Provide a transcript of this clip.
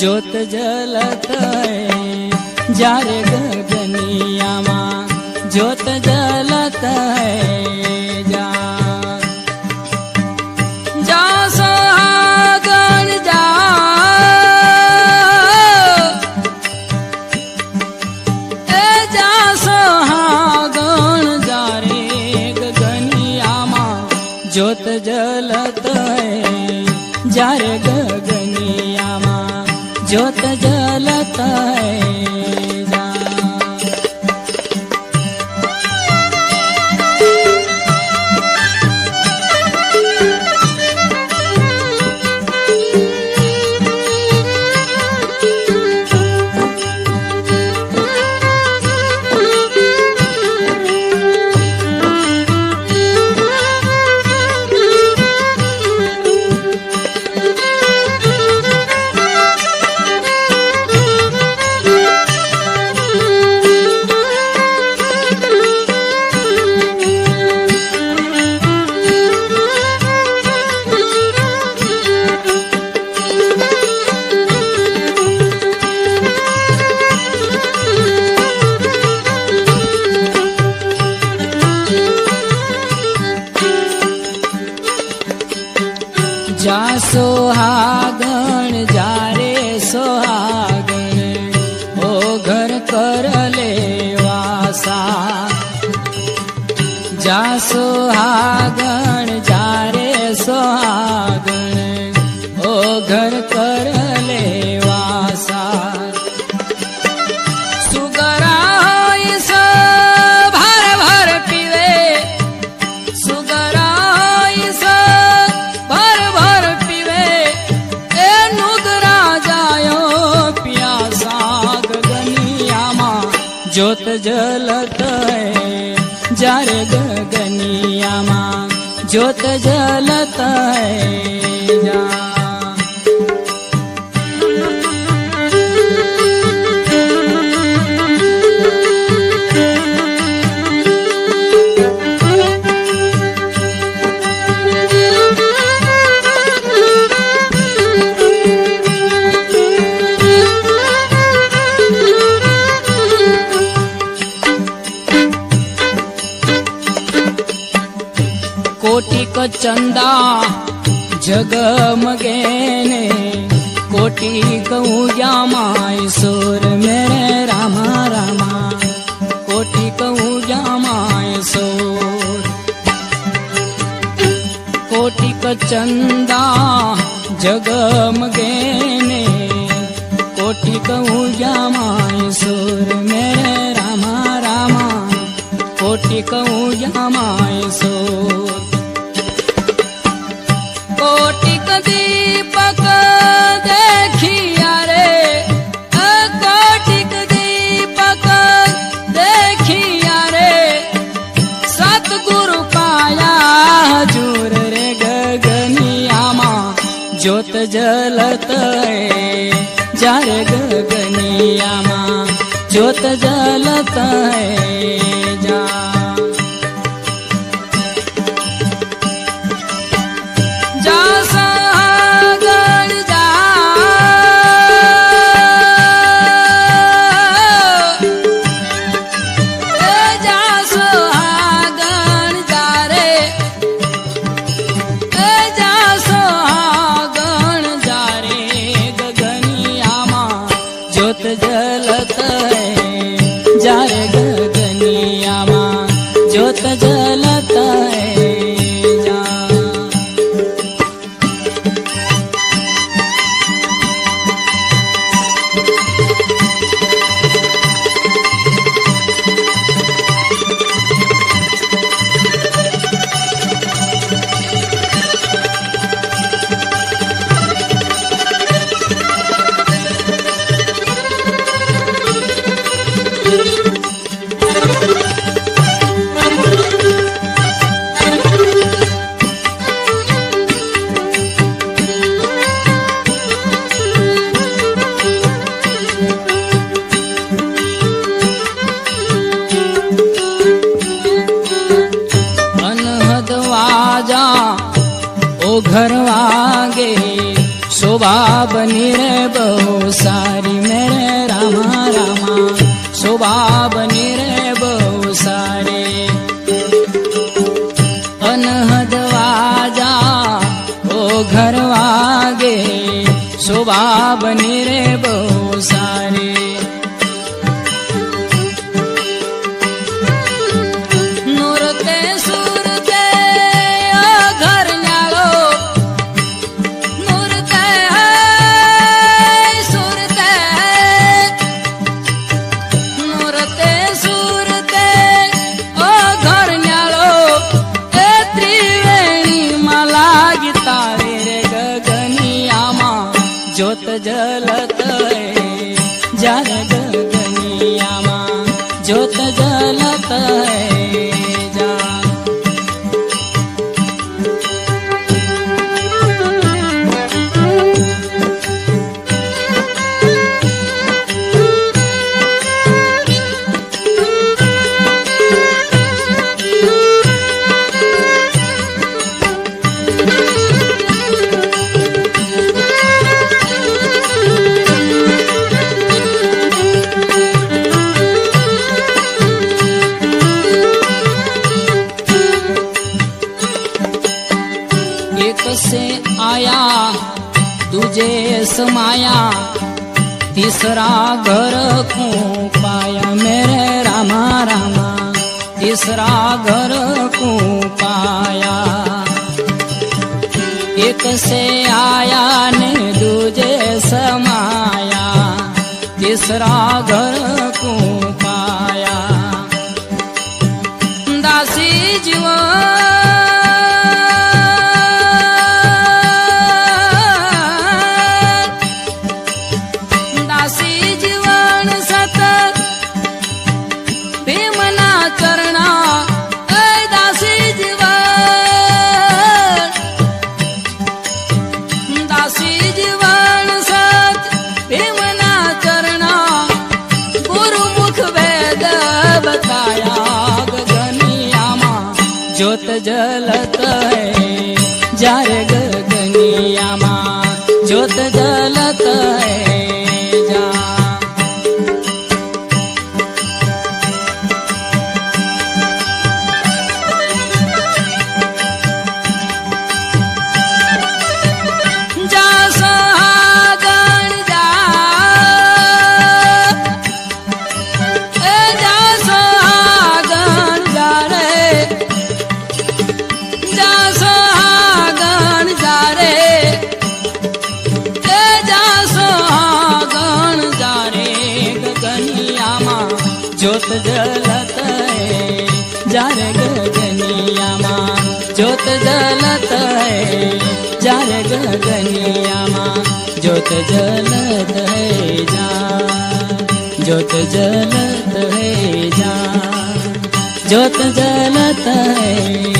ज्योत जलत है जारे गगनियामा ज्योत जलत है जा सोहागन जा ए जा सोहागन जा रे गगनियामा ज्योत जलत है जारे गगनियामा ज्योत जलत है जा सोहागण जा रे सोहागण ओ घर कर ले वासा जा सोहागण जा रे सोहागण ओ घर कर ले वासा सुगरा इस भर भर पीवे सुगरा इस ज्योत जलत है जारे गगनियामा ज्योत जलत है जा कोटिक चंदा जगमगे ने कोटिक उजामा ईश्वर मेरे रामा रामा कोटिक उजामा ईश्वर कोटिक चंदा जगमगे ने कोटिक उजामा ईश्वर मेरे रामा रामा कोटिक उजामा ईश्वर कोटिक दीपक देखिया रे कोटिक दीपक देखिया रे सतगुरु पाया हजूर रे गगनियामा ज्योत जलत है जारे गगनियामा ज्योत जलत है जा ज्योत जलत है जारे गगनियामा ज्योत जलत है जा शोभा बनी रे बहु सारी मेरे रामा रामा, शोभा बनी रे बहु सारे। अनहद वाजा ओ घर वागे, शोभा बनी रे बहु सारे। नूरते सूरते घर न्यालो, नूरते सूरते, नूरते सूरते ओ घर न्यालो, ए त्रिवेणी माला गीता रे गगनियामा ज्योत जलत है जारे गगनियामा, ज्योत जलत है जा। एक से आया दूजे समाया, तीसरा घर को पाया मेरे रामा रामा, तीसरा घर को पाया। एक से आया ने दूजे समाया, तीसरा घर को पाया। दासी जीवन चरणा, ऐ दासी जीवन, दासी जीवन सच प्रेमना चरणा। गुरुमुख वेद बताया गगनियामा ज्योत जलत है जारे गगनियामा, ज्योत जलत है जा। ज्योत जलत है जारे गगनियामा, ज्योत जलत है जारे गगनियामा, ज्योत जलत है जा, ज्योत जलत है जा, ज्योत जलत है।